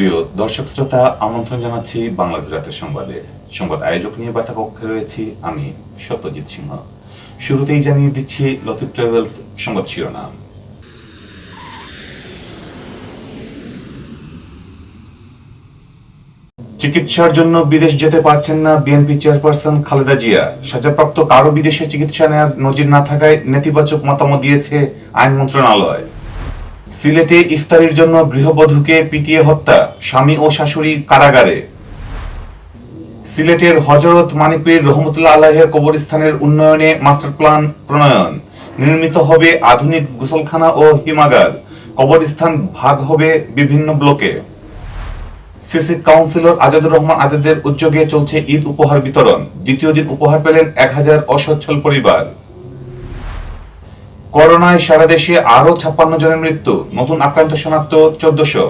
প্রিয় দর্শক শ্রোতা, আমন্ত্রণ জানাচ্ছি বাংলা গুজরাটের সংবাদে। সংবাদ আয়োজক নিয়ে বার্তা কক্ষে রয়েছি আমি সত্যজিৎ সিংহ। শুরুতেই জানিয়ে দিচ্ছি লতিফ ট্রাভেলস সংবাদ শিরোনাম। চিকিৎসার জন্য বিদেশ যেতে পারছেন না বিএনপি চেয়ারপারসন খালেদা জিয়া। সাজাপ্রাপ্ত কারো বিদেশে চিকিৎসা নেওয়ার নজির না থাকায় নেতিবাচক মতামত দিয়েছে আইন মন্ত্রণালয়। সিলেটে ইফতারির জন্য গৃহবধূকে পিটিয়ে হত্যা, স্বামী ও শাশুড়ি কারাগারে। সিলেটের হযরত মানিকপীর রহমতুল্লাহ আলাইহির কবরস্থানের উন্নয়নে মাস্টার প্ল্যান প্রণয়ন। নির্মিত হবে আধুনিক গোসলখানা ও হিমাগার। কবরস্থান ভাগ হবে বিভিন্ন ব্লকে। সিসি কাউন্সিলর আজাদুর রহমান আজাদের উদ্যোগে চলছে ঈদ উপহার বিতরণ। দ্বিতীয় দিন উপহার পেলেন 1000 অসচ্ছল পরিবার। করোনায় সারা দেশে আরো 56 জনের মৃত্যু, নতুন আক্রান্ত শনাক্ত 1400।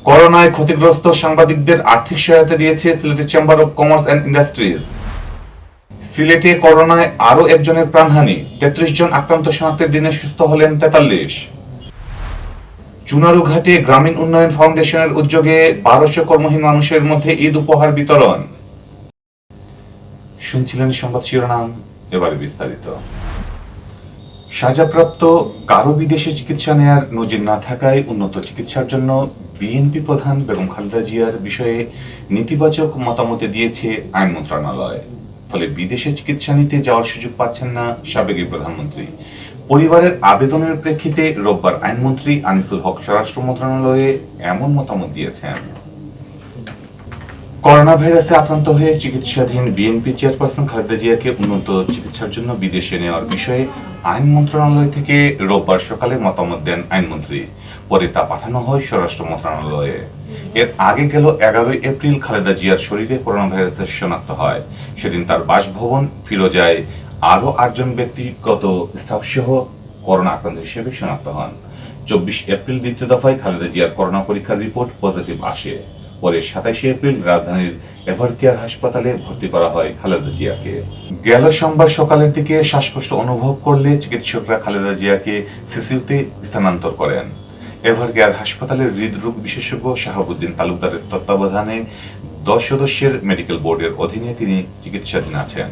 করোনায় ক্ষতিগ্রস্ত সাংবাদিকদের আর্থিক সহায়তা দিয়েছে সিলেটের chamber of commerce and industries. সিলেটে করোনায় আরো একজনের প্রাণহানি, 33 জন আক্রান্ত শনাক্তের দিনে সুস্থ হলেন 43। চুনারুঘাটে গ্রামীণ উন্নয়ন ফাউন্ডেশনের উদ্যোগে 1200 কর্মহীন মানুষের মধ্যে ঈদ উপহার বিতরণ। শুনছিলেন সংবাদ শিরোনাম, এবারে বিস্তারিত। সাজাপ্রাপ্ত কারো বিদেশে চিকিৎসা নেয়ার নজির না থাকায় উন্নত চিকিৎসার জন্য বিএনপি প্রধান বেগম খালেদা জিয়ার বিষয়ে নেতিবাচক মতামত দিয়েছে আইন মন্ত্রণালয়। ফলে বিদেশে চিকিৎসা নিতে যাওয়ার সুযোগ পাচ্ছেন না সাবেক প্রধানমন্ত্রী। পরিবারের আবেদনের প্রেক্ষিতে রোববার আইনমন্ত্রী আনিসুল হক স্বরাষ্ট্র মন্ত্রণালয়ে এমন মতামত দিয়েছেন। করোনা ভাইরাসে আক্রান্ত হয়ে চিকিৎসাধীন বিএনপি চেয়ারপারসন খালেদা জিয়াকে উন্নত চিকিৎসার জন্য বিদেশে নেওয়ার বিষয়ে আইন মন্ত্রণালয় থেকে রোববার সকালে মতামত দেন আইনমন্ত্রী। পরে তা পাঠানো হয় স্বরাষ্ট্র মন্ত্রণালয়ে। এর আগে গেল 11 এপ্রিল খালেদা জিয়ার শরীরে করোনা ভাইরাসের শনাক্ত হয়। সেদিন তার বাসভবন ফিরোজায় আরো 8 জন ব্যক্তিগত স্টাফ সহ করোনা আক্রান্ত হিসেবে শনাক্ত হন। 24 এপ্রিল দ্বিতীয় দফায় খালেদা জিয়ার করোনা পরীক্ষার রিপোর্ট পজিটিভ আসে। পরে 27 এপ্রিল রাজধানীর এভারকেয়ার হাসপাতালে ভর্তি করা হয় খালেদা জিয়াকে। গেল সোমবার সকালের দিকে শ্বাসকষ্ট অনুভব করলে চিকিৎসকরা খালেদা জিয়াকে সিসিউতে স্থানান্তর করেন। এভারকেয়ার হাসপাতালের হৃদরোগ বিশেষজ্ঞ শাহাবুদ্দিন তালুকদারের তত্ত্বাবধানে 10 সদস্যের মেডিকেল বোর্ডের অধীনে তিনি চিকিৎসাধীন আছেন।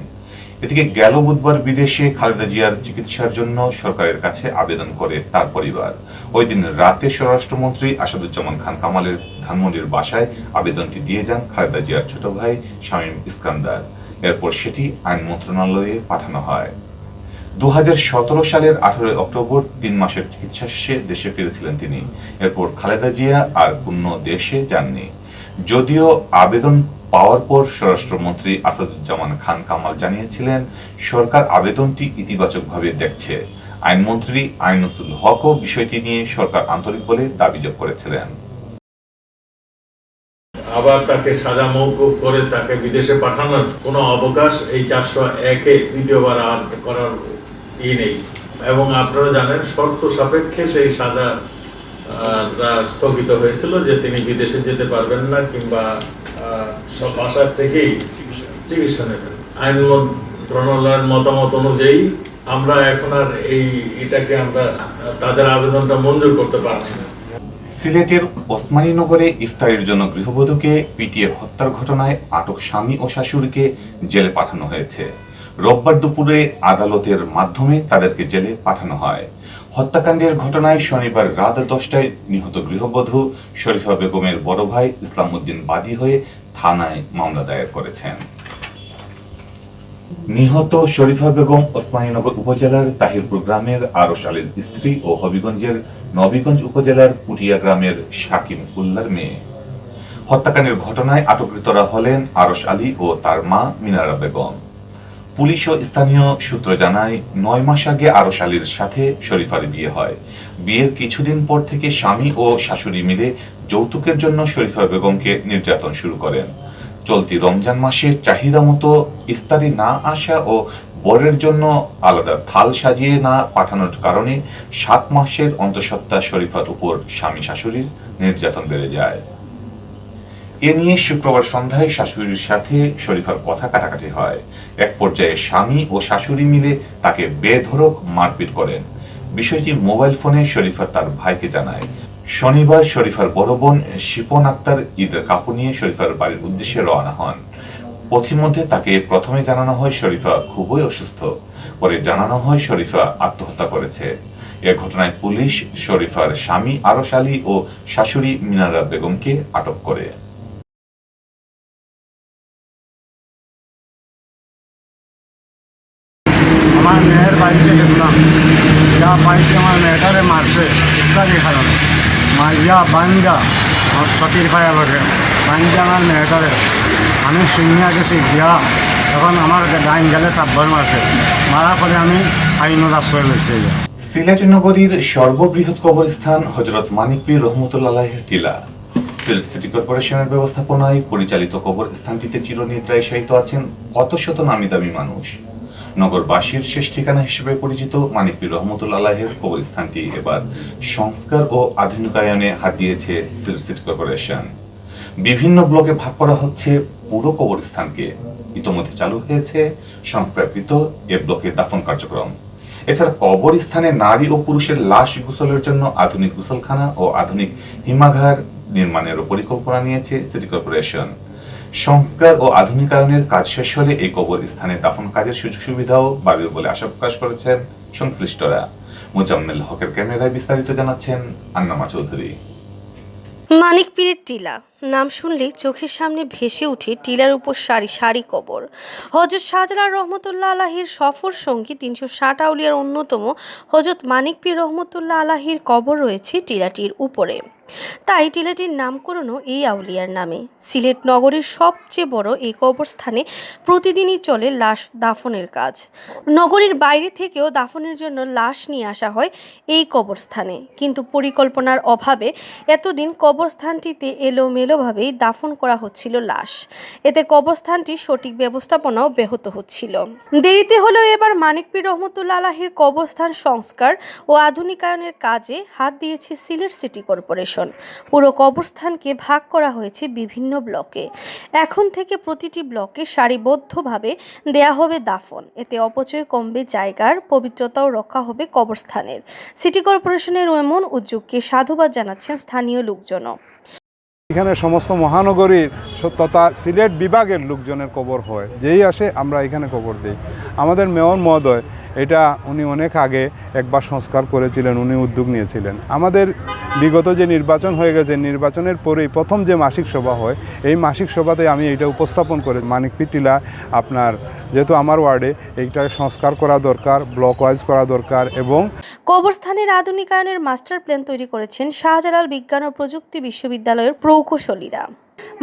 এদিকে গেল বুধবার বিদেশে খালেদা জিয়ার চিকিৎসার জন্য সরকারের কাছে আবেদন করে তার পরিবার। ওই দিন রাতে স্বরাষ্ট্রমন্ত্রী আসাদুজ্জামান খান কামালের ধানমন্ডির বাসায় আবেদনটি দিয়ে যান খালেদা জিয়ার ছোট ভাই শামীম ইস্কান্দার। এরপর সেটি আইন মন্ত্রণালয়ে পাঠানো হয়। 2017 সালের 18 অক্টোবর 3 মাসের চিকিৎসা শেষে দেশে ফিরেছিলেন তিনি। এরপর খালেদা জিয়া আর কোনো দেশে যাননি। যদিও আবেদন পাওয়ার পর স্বরাষ্ট্রমন্ত্রী আসাদুজ্জামান খান কামাল জানিয়েছিলেন সরকার আবেদনটি ইতিবাচকভাবে দেখছে। আইনমন্ত্রী আইনুল হকও বিষয়টি নিয়ে সরকার আন্তরিক বলে দাবি করেছিলেন। আবার তাকে সাজা মওকুফ করে তাকে বিদেশে পাঠানোর কোনো অবকাশ এই 401-এ দ্বিতীয়বার আর করার নেই। এবং আপনারা জানেন শর্ত সাপেক্ষে সেই সাজা স্থগিত হয়েছিল যে তিনি বিদেশে যেতে পারবেন না কিংবা সব বাসার থেকেই চিকিৎসা নেবেন। আইন মন্ত্রণালয়ের মতামত অনুযায়ী আমরা এখন আর এটাকে আমরা তাদের আবেদনটা মঞ্জুর করতে পারছি না। সিলেটের ওসমানীনগরে ইফতারির জন্য গৃহবধূকে পিটিয়ে হত্যার ঘটনায় আটক স্বামী ও শাশুড়িকে জেলে পাঠানো হয়েছে। রোববার দুপুরে আদালতের মাধ্যমে তাদেরকে জেলে পাঠানো হয়। হত্যাকাণ্ডের ঘটনায় শনিবার রাত 10টায় নিহত গৃহবধূ শরীফা বেগমের বড় ভাই ইসলাম উদ্দিন বাদী হয়ে থানায় মামলা দায়ের করেছেন। নিহত শরীফা বেগম ওসমানীনগর উপজেলার তাহিরপুর গ্রামের আরশ আলীর স্ত্রী ও হবিগঞ্জের নবীগঞ্জ উপজেলার পুটিয়া গ্রামের শাকিম উল্লার মেয়ে। হত্যাকাণ্ডের ঘটনায় আটককৃতরা হলেন আরশ আলী ও তার মা মিনারা বেগম। পুলিশ ও স্থানীয় সূত্র জানায় 9 মাস আগে আরশ আলীর সাথে শরীফার বিয়ে হয়। বিয়ের কিছুদিন পর থেকে স্বামী ও শাশুড়ি মিলে যৌতুকের জন্য শরীফা বেগমকে নির্যাতন শুরু করেন। চলতি রমজান মাসে চাহিদা মতো ইফতারি না আসা ও বরের জন্য আলাদা থাল সাজিয়ে না পাঠানোর কারণে 7 মাসের অন্তঃসত্ত্বা শরীফার উপর স্বামী শাশুড়ির নির্যাতন বেড়ে যায়। এ নিয়ে শুক্রবার সন্ধ্যায় শাশুড়ির সাথে শরীফার কথা কাটাকাটি হয়। এক পর্যায়ে স্বামী ও শাশুড়ি মিলে তাকে বেধড়ক মারপিট করেন। বিষয়টি মোবাইল ফোনে শরীফা তার ভাইকে জানায়। শনিবার শরীফার বড় বোন শিপন আক্তার ঈদের কাপড় নিয়ে শরীফার বাড়ির উদ্দেশ্যে রওনা হন। পথিমধ্যে তাকে প্রথমে জানানো হয় শরীফা খুবই অসুস্থ, পরে জানানো হয় শরীফা আত্মহত্যা করেছে। এ ঘটনায় পুলিশ শরীফার স্বামী আরশ আলী ও শাশুড়ি মিনারা বেগমকে আটক করে। আমার মেয়ের বাড়িতে গেছিলাম, যা পাইছি আমার মেয়েটারে মারছে ইস্তারির কারণে, মারিয়া বাঙ্গা আমার ছটির পায়া বসে বাঙ্গা আমার মেয়েটারে আমি সিনিয়া গেছি গিয়া, তখন আমার ডাইন গেলে চাপবার মারছে, মারার পরে আমি আইনত আশ্রয় লইছি। সিলেট নগরীর সর্ববৃহৎ কবরস্থান হযরত মানিক পীর রহমতুল্লাহের টিলা। সিলেট সিটি কর্পোরেশনের ব্যবস্থাপনায় পরিচালিত কবরস্থানটিতে চিরনিদ্রায় শায়িত আছেন কত শত নামি দামি মানুষ। নগরবাসীর শেষ ঠিকানা হিসেবে পরিচিত মানিক পীর রহমতুল্লাহের কবরস্থানটি এবার সংস্কার ও আধুনিকায়নে হাত দিয়েছে সিলেট সিটি কর্পোরেশন। বিভিন্ন ব্লকে ভাগ করা হচ্ছে পুরো কবরস্থানকে। ইতোমধ্যে চালু হয়েছে সংস্কারকৃত এ ব্লকে দাফন কার্যক্রম। এছাড়া কবরস্থানে নারী ও পুরুষের লাশ গোসলের জন্য আধুনিক গোসলখানা ও আধুনিক হিমাগার নির্মাণেরও পরিকল্পনা নিয়েছে সিটি কর্পোরেশন। সংস্কার ও আধুনিকায়নের কাজ শেষ হলে এই কবরস্থানে দাফন কাজের সুযোগ সুবিধাও বাড়বে বলে আশা প্রকাশ করেছেন সংশ্লিষ্টরা। মুজাম্মেল হকের ক্যামেরায় বিস্তারিত জানাচ্ছেন আন্নামা চৌধুরী। মানিক পীরের টিলা নাম শুনলেই চোখের সামনে ভেসে উঠে টিলার উপর সারি সারি কবর। হযরত শাহজালাল রহমতুল্লাহ আলাহির সফর সঙ্গী ৩৬০ আউলিয়ার অন্যতম হযরত মানিক পীর রহমতুল্লাহ আলাহির কবর রয়েছে টিলাটির উপরে। তাই টিলাটির নামকরণও এই আউলিয়ার নামে। সিলেট নগরীর সবচেয়ে বড় এই কবরস্থানে প্রতিদিনই চলে লাশ দাফনের কাজ। নগরীর বাইরে থেকেও দাফনের জন্য লাশ নিয়ে আসা হয় এই কবরস্থানে, কিন্তু পরিকল্পনার অভাবে এতদিন কবরস্থানটিতে এলোমেলোভাবেই দাফন করা হচ্ছিল লাশ। এতে কবরস্থানটির সঠিক ব্যবস্থাপনাও ব্যাহত হচ্ছিল। দেরিতে হলেও এবার মানিক পীর রহমতুল্লাহ আলাহির কবরস্থান সংস্কার ও আধুনিকায়নের কাজে হাত দিয়েছে সিলেট সিটি কর্পোরেশন। পুরো কবরস্থানকে ভাগ করা হয়েছে বিভিন্ন ব্লকে। এখন থেকে প্রতিটি ব্লকে সারিবদ্ধভাবে দেয়া হবে দাফন। এতে অপচয় কমবে, জায়গার পবিত্রতাও রক্ষা হবে কবরস্থানের। সিটি কর্পোরেশনের এমন উদ্যোগকে সাধুবাদ জানাচ্ছেন স্থানীয় লোকজনও। এখানে সমস্ত মহানগরীর তথা সিলেট বিভাগের লোকজনের কবর হয়, যেই আসে আমরা এখানে কবর দিই। আমাদের মেয়র মহোদয় এটা উনি অনেক আগে একবার সংস্কার করেছিলেন, উনি উদ্যোগ নিয়েছিলেন। আমাদের বিগত যে নির্বাচন হয়ে গেছে, নির্বাচনের পরেই প্রথম যে মাসিক সভা হয়, এই মাসিক সভাতে আমি এটা উপস্থাপন করে মানিক পীর টিলা আপনার যেহেতু আমার ওয়ার্ডে এইটা সংস্কার করা দরকার, ব্লক ওয়াইজ করা দরকার। এবং কবরস্থানের আধুনিকায়নের মাস্টার প্ল্যান তৈরি করেছেন শাহজালাল বিজ্ঞান ও প্রযুক্তি বিশ্ববিদ্যালয়ের প্রকৌশলীরা।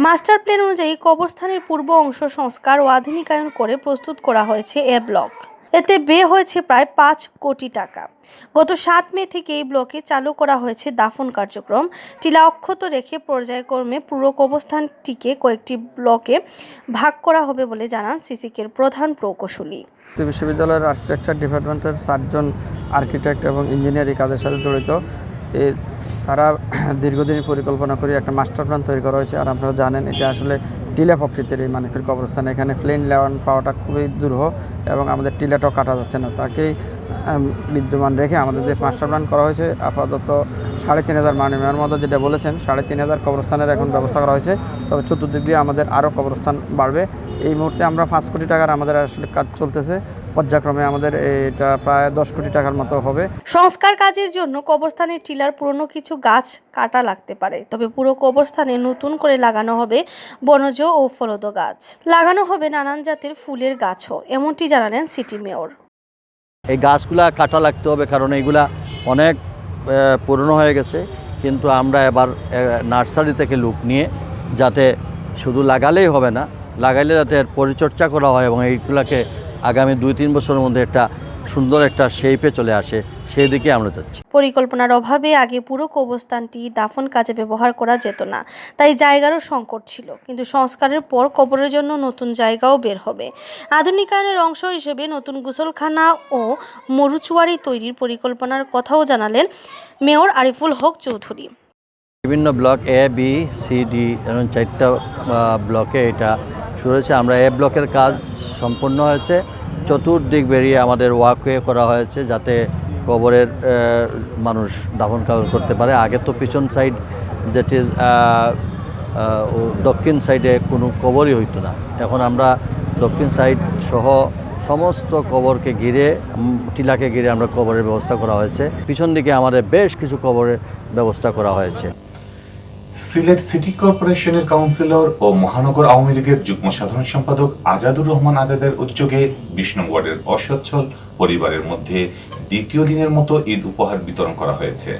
মাস্টার প্ল্যান অনুযায়ী কবরস্থানের পূর্ব অংশ সংস্কার ও আধুনিকায়ন করে প্রস্তুত করা হয়েছে এ ব্লক। এতে ব্যয় হয়েছে প্রায় ৫ কোটি টাকা। গত ৭ মে থেকে এই ব্লকে চালু করা হয়েছে দাফন কার্যক্রম। টিলা অক্ষত রেখে পর্যায়ক্রমে পুরো কবরস্থানটিকে কয়েকটি ব্লকে ভাগ করা হবে বলে জানান সিসিকের প্রধান প্রকৌশলী। বিশ্ববিদ্যালয়ের আর্কিটেকচার ডিপার্টমেন্টের 4 জন আর্কিটেক্ট এবং ইঞ্জিনিয়ারিং কাজের সাথে জড়িত। তারা দীর্ঘদিন পরিকল্পনা করে একটা মাস্টার প্ল্যান তৈরি করা হয়েছে। আর আপনারা জানেন এটা আসলে টিলা প্রকৃতির এই মানিক পীর কবরস্থান, এখানে প্লেন ল্যান্ড পাওয়াটা খুবই দুরূহ এবং আমাদের টিলাটাও কাটা যাচ্ছে না। তাকেই বিদ্যমান রেখে আমাদের যে মাস্টার প্ল্যান করা হয়েছে আপাতত ৩৫০০ মাননীয় মেয়র মহোদয় যেটা বলেছেন ৩৫০০ কবরস্থানের এখন ব্যবস্থা করা হয়েছে। তবে চতুর্দিক দিয়ে আমাদের আরও কবরস্থান বাড়বে। এই মুহূর্তে আমরা ৫ কোটি টাকার আমাদের আসলে কাজ চলতেছে, পর্যায়ক্রমে আমাদের এটা প্রায় ১০ কোটি টাকার মতো হবে। সংস্কার কাজের জন্য কবরস্থানের টিলার পুরনো কিছু গাছ কাটা লাগতে পারে, তবে পুরো কবরস্থানে নতুন করে লাগানো হবে বনজ ও ফলদ গাছ, লাগানো হবে নানান জাতের ফুলের গাছও, এমনটি জানালেন সিটি মেয়র। এই গাছগুলা কাটা লাগতে হবে কারণ এইগুলা অনেক পুরনো হয়ে গেছে, কিন্তু আমরা এবার নার্সারি থেকে লোক নিয়ে যাতে শুধু লাগালেই হবে না, লাগাইলে যাতে পরিচর্যা করা হয় এবং এইগুলাকে আগামী ২-৩ বছরের মধ্যে একটা সুন্দর একটা শেপে চলে আসে, সেই দিকে আমরা যাচ্ছি। পরিকল্পনার অভাবে আগে পুরো কবরস্থানটি দাফন কাজে ব্যবহার করা যেত না, তাই জায়গারও সংকট ছিল। কিন্তু সংস্কারের পর কবরের জন্য নতুন জায়গাও বের হবে। আধুনিকায়নের অংশ হিসেবে নতুন গোসলখানা ও মরুচুয়ারি তৈরির পরিকল্পনার কথাও জানালেন মেয়র আরিফুল হক চৌধুরী। বিভিন্ন block A, B, C, D এরকম 4টা ব্লকে এটা শুরু হয়েছে। আমরা এ ব্লকের কাজ সম্পূর্ণ হয়েছে। চতুর্দিক বেরিয়ে আমাদের ওয়াকওয়ে করা হয়েছে যাতে কবরের মানুষ দাফন কাফন করতে পারে। আগে তো পিছন সাইড দ্যাট ইজ দক্ষিণ সাইডে কোনো কবরই হইতো না। এখন আমরা দক্ষিণ সাইড সহ সমস্ত কবরকে ঘিরে, টিলাকে ঘিরে আমরা কবরের ব্যবস্থা করা হয়েছে। পিছন দিকে আমাদের বেশ কিছু কবরের ব্যবস্থা করা হয়েছে। সিলেট সিটি কর্পোরেশনের কাউন্সিলর ও মহানগর আওয়ামী লীগের যুগ্ম সাধারণ সম্পাদক আজাদুর রহমান আজাদের উদ্যোগে ২০ নং ওয়ার্ডের অসচ্ছল পরিবারের মধ্যে দ্বিতীয় দিনের মতো ঈদ উপহার বিতরণ করা হয়েছে।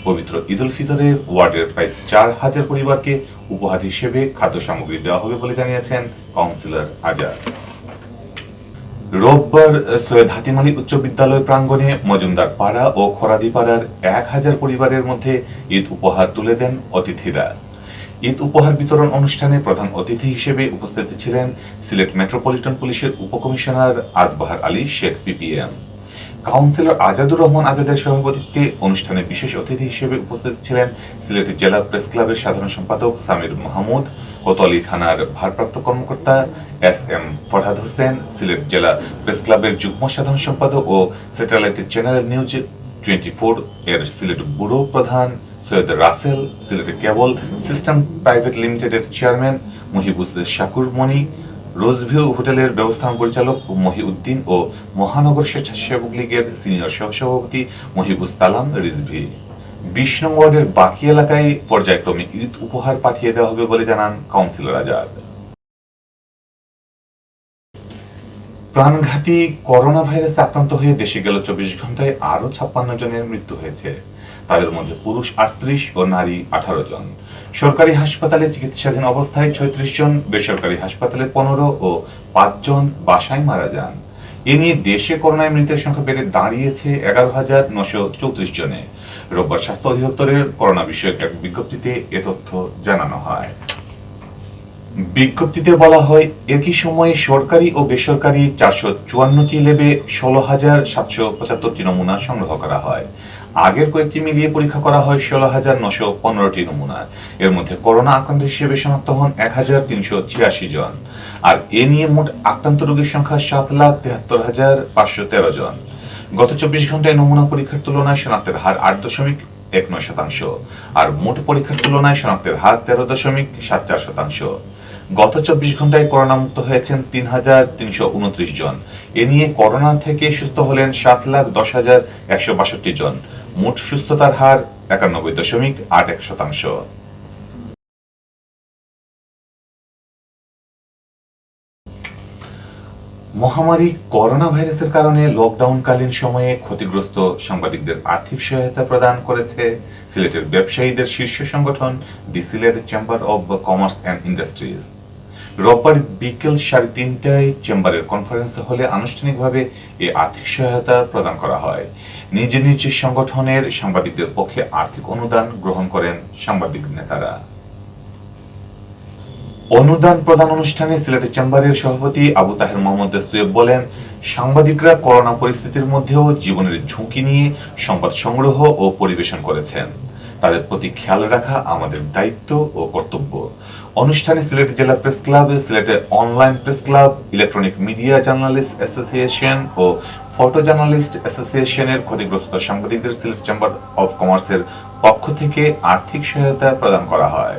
পবিত্র ঈদ উল ফিতরের ওয়ার্ডের প্রায় ৪,০০০ পরিবারকে উপহার হিসেবে খাদ্য সামগ্রী দেওয়া হবে বলে জানিয়েছেন কাউন্সিলর আজাদ। রোববার সৈয়দ হাতিম আলী উচ্চ বিদ্যালয় প্রাঙ্গণে মজুমদার পাড়া ও খরাদি পাড়ার ১,০০০ পরিবারের মধ্যে ঈদ উপহার তুলে দেন অতিথিরা। ঈদ উপহার বিতরণ অনুষ্ঠানে প্রধান অতিথি হিসেবে উপস্থিত ছিলেন সিলেট মেট্রোপলিটন পুলিশের উপকমিশনার আজবাহার আলী শেখ পিপিএম। কাউন্সিলর আজাদুর রহমান আজাদের সভাপতিত্বে অনুষ্ঠানে বিশেষ অতিথি হিসেবে উপস্থিত ছিলেন সিলেট জেলা প্রেস ক্লাবের সাধারণ সম্পাদক সামির মাহমুদ, কোতোয়ালি থানার ভারপ্রাপ্ত কর্মকর্তা SM ফরহাদ হোসেন, সিলেট জেলা প্রেস ক্লাবের যুগ্ম সাধারণ সম্পাদক ও স্যাটেলাইট চ্যানেল নিউজ 24 এর সিলেট ব্যুরো প্রধান সৈয়দ রাসেল, সিলেট কেবল সিস্টেম প্রাইভেট লিমিটেডের চেয়ারম্যান মুহিবুজ শাকুর মনি, রোজভিউ হোটেলের ব্যবস্থাপনা পরিচালক মহিউদ্দিন ও মহানগর স্বেচ্ছাসেবক লীগের সিনিয়র সহসভাপতি মহিবুজ তালাম রিজভি। ২০ নং ওয়ার্ডের বাকি এলাকায় পর্যায়ক্রমে ঈদ উপহার পাঠিয়ে দেওয়া হবে বলে জানান কাউন্সিলর আজাদ। প্রাণঘাতী করোনা ভাইরাসে আক্রান্ত হয়ে দেশে গেল ২৪ ঘন্টায় আরো ৫৬ জনের মৃত্যু হয়েছে। তাদের মধ্যে পুরুষ ৩৮ ও নারী ১৮ জন। সরকারি হাসপাতালে চিকিৎসাধীন অবস্থায় ৩৬ জন, বেসরকারি হাসপাতালে ১৫ ও ৫ জন বাসায় মারা যান। এ নিয়ে দেশে করোনায় মৃতের সংখ্যা বেড়ে দাঁড়িয়েছে ১১,৯৩৪ জনে। রোববার স্বাস্থ্য অধিদপ্তরের করোনা বিষয়ক এক বিজ্ঞপ্তিতে এ তথ্য জানানো হয়। বিজ্ঞপ্তিতে বলা হয়, একই সময়ে সরকারি ও বেসরকারি ৪৫৪টি ল্যাবে ১৬,৭৭৫টি নমুনা সংগ্রহ করা হয়। আগের কয়েকটি মিলিয়ে পরীক্ষা করা হয় ১৬,৯১৫টি নমুনা। এর মধ্যে করোনা আক্রান্ত হিসেবে শনাক্ত হন ১,৩৮৬ জন। আর এ নিয়ে মোট আক্রান্ত রোগীর সংখ্যা ৭,৭৩,৫১৩ জন। গত ২৪ ঘন্টায় নমুনা পরীক্ষার তুলনায় শনাক্তের হার ৮.১৯%, আর মোট পরীক্ষার তুলনায় শনাক্তের হার ১৩.৭৪%। গত ২৪ ঘন্টায় করোনা মুক্ত হয়েছেন ৩,৩২৯ জন। এ নিয়ে করোনা থেকে সুস্থ হলেন ৭,১০,১৬২ জন। মোট সুস্থতার হার ৯১.৮১%। মহামারী করোনা ভাইরাসের কারণে লকডাউনকালীন সময়ে ক্ষতিগ্রস্ত সাংবাদিকদের আর্থিক সহায়তা প্রদান করেছে সিলেটের ব্যবসায়ীদের শীর্ষ সংগঠন the Sylhet chamber of commerce and industries. রোববার বিকেল ৩:৩০টায় চেম্বারের কনফারেন্স হলে আনুষ্ঠানিকভাবে এই আর্থিক সহায়তা প্রদান করা হয়। নিজ নিজ সংগঠনের সাংবাদিকদের পক্ষে আর্থিক অনুদান গ্রহণ করেন সাংবাদিক নেতারা। অনুদান প্রদান অনুষ্ঠানে সিলেটের চেম্বারের সভাপতি আবু তাহের মোহাম্মদ সুয়েব বলেন, সাংবাদিকরা করোনা পরিস্থিতির মধ্যেও জীবনের ঝুঁকি নিয়ে সংবাদ সংগ্রহ ও পরিবেশন করেছেন। তাদের প্রতি খেয়াল রাখা আমাদের দায়িত্ব ও কর্তব্য। অনুষ্ঠানে সিলেট জেলা প্রেস ক্লাব, সিলেটের online press club, electronic media journalist association ও ফটো জার্নালিস্ট অ্যাসোসিয়েশনের ক্ষতিগ্রস্ত সাংবাদিকদের সিলেট চেম্বার অব কমার্সের পক্ষ থেকে আর্থিক সহায়তা প্রদান করা হয়।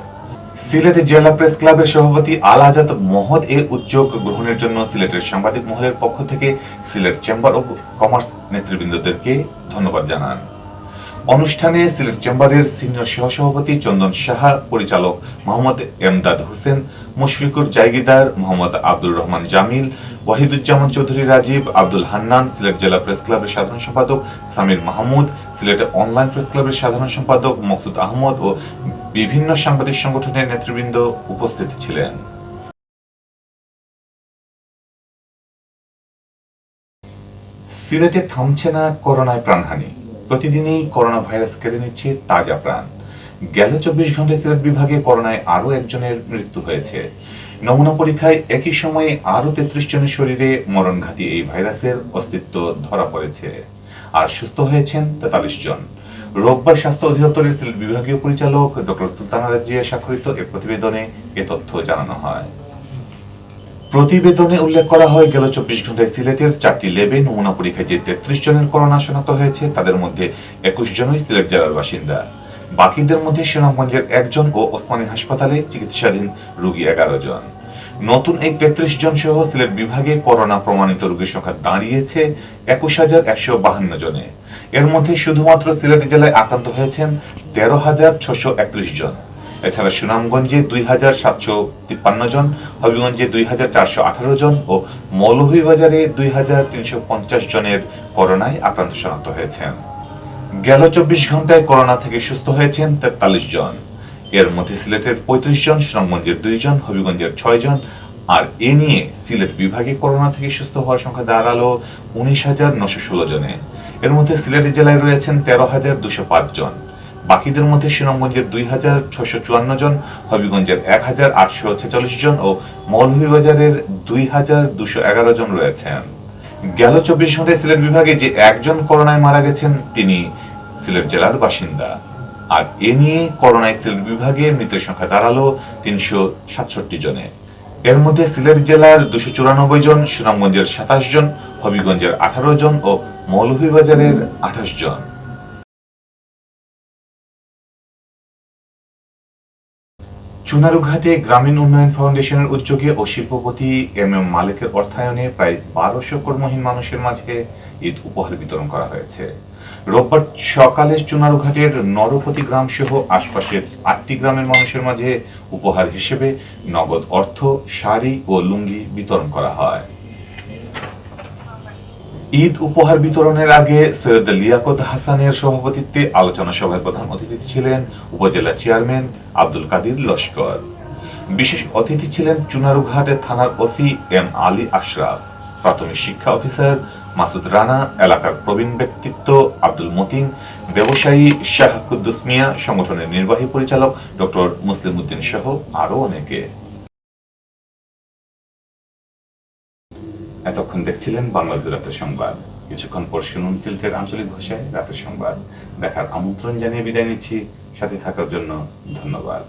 সিলেট জেলা প্রেস ক্লাবের সভাপতি আল আজাদ মহৎ এর উদ্যোগ গ্রহণের জন্য সিলেটের সাংবাদিক মহলের পক্ষ থেকে সিলেট চেম্বার অব কমার্স নেতৃবৃন্দদেরকে ধন্যবাদ জানান। অনুষ্ঠানে সিলেট চেম্বারের সিনিয়র সহসভাপতি চন্দন সাহা, পরিচালক মোহাম্মদ এমদাদ হোসেন, মুশফিকুর জায়গিদার, মোহাম্মদ আব্দুর রহমান জামিল, ওয়াহিদুজ্জামান চৌধুরী রাজীব, আব্দুল হান্নান, সিলেট জেলা প্রেস ক্লাবের সাধারণ সম্পাদক সামির মাহমুদ, সিলেট অনলাইন প্রেস ক্লাবের সাধারণ সম্পাদক মকসুদ আহমদ ও বিভিন্ন সাংবাদিক সংগঠনের নেতৃবৃন্দ উপস্থিত ছিলেন। সিলেটে থামছে না করোনায় প্রাণহানি। প্রতিদিনই করোনা ভাইরাস কেড়ে নিচ্ছে তাজা প্রাণ। গেল ২৪ ঘন্টায় সিলেট বিভাগে করোনায় আরো একজনের মৃত্যু হয়েছে। নমুনা পরীক্ষায় একই সময়ে আরো ৩৩ জনের শরীরে মরণঘাতী এই ভাইরাসের অস্তিত্ব ধরা পড়েছে, আর সুস্থ হয়েছেন ৪৩ জন। রোববার স্বাস্থ্য অধিদপ্তরের সিলেট বিভাগীয় পরিচালক ডক্টর সুলতানা রাজিয়া স্বাক্ষরিত এক প্রতিবেদনে এ তথ্য জানানো হয়। প্রতিবেদনে উল্লেখ করা হয় গেল 24 ঘন্টায় সিলেটের 4টি ল্যাবে নমুনা পরীক্ষায় যে 33 জনের করোনা শনাক্ত হয়েছে তাদের মধ্যে 21 জনই সিলেট জেলার বাসিন্দা। বাকিদের মধ্যে সুনামগঞ্জের 1 জন ও ওসমানী হাসপাতালে চিকিৎসাধীন রোগী 11 জন। নতুন এই 33 জন সহ সিলেট বিভাগে করোনা প্রমাণিত রোগীর সংখ্যা দাঁড়িয়েছে 21,152 জনে। এর মধ্যে শুধুমাত্র সিলেট জেলায় আক্রান্ত হয়েছেন 13,631 জন। এছাড়া সুনামগঞ্জে 2,753 জন, হবিগঞ্জে 2,418 জন ও মৌলভীবাজারে 2,350 জনের করোনায় আক্রান্ত শনাক্ত হয়েছেন। গেল 24 ঘন্টায় করোনা থেকে সুস্থ হয়েছেন 43 জন। এর মধ্যে সিলেটের 35 জন, সুনামগঞ্জের 2 জন, হবিগঞ্জের 6 জন। আর এ নিয়ে সিলেট বিভাগে করোনা থেকে সুস্থ হওয়ার সংখ্যা দাঁড়ালো 19,916 জনে। এর মধ্যে সিলেট জেলায় রয়েছেন 13,205 জন। বাকিদের মধ্যে সুনামগঞ্জের 2,654 জন, হবিগঞ্জের 1,846 জন ও মৌলভীবাজারের 2,211 জন রয়েছেন। গেল 24 ঘন্টায় সিলেট বিভাগে যে 1 জন করোনায় মারা গেছেন তিনি সিলেট জেলার বাসিন্দা। আর এ নিয়ে করোনায় সিলেট বিভাগে মৃতের সংখ্যা দাঁড়ালো 367 জনে। এর মধ্যে সিলেট জেলার 294 জন, সুনামগঞ্জের 27 জন, হবিগঞ্জের 18 জন ও মৌলভীবাজারের 28 জন। চুনারুঘাটে গ্রামীণ উন্নয়ন ফাউন্ডেশনের উদ্যোগে ও শিল্পপতি এম মালিকের অর্থায়নে প্রায় 1200 কর্মহীন মানুষের মাঝে ঈদ উপহার বিতরণ করা হয়েছে। রোববার সকালে চুনারুঘাটের নরপতি গ্রাম সহ আশপাশের 8টি গ্রামের মানুষের মাঝে উপহার হিসেবে নগদ অর্থ, শাড়ি ও লুঙ্গি বিতরণ করা হয়। ঈদ উপহার বিতরণের আগে সৈয়দ লিয়াকত হাসানের সভাপতিত্বে আলোচনা সভায় প্রধান অতিথি ছিলেন উপজেলা চেয়ারম্যান আব্দুল কাদির লস্কর। বিশেষ অতিথি ছিলেন চুনারুঘাট থানার ওসি এম আলী আশরাফ, প্রাথমিক শিক্ষা অফিসার মাসুদ রানা, এলাকার প্রবীণ ব্যক্তিত্ব আব্দুল মতিন, ব্যবসায়ী শাহ কুদ্দুস মিয়া, সংগঠনের নির্বাহী পরিচালক ডক্টর মুসলিম উদ্দিন সহ আরো অনেকে। এতক্ষণ দেখছিলেন বাংলাদেশ রাতের সংবাদ। কিছুক্ষণ পর শুনুন সিলেটের আঞ্চলিক ভাষায় রাতের সংবাদ। দেখার আমন্ত্রণ জানিয়ে বিদায় নিচ্ছি। সাথে থাকার জন্য ধন্যবাদ।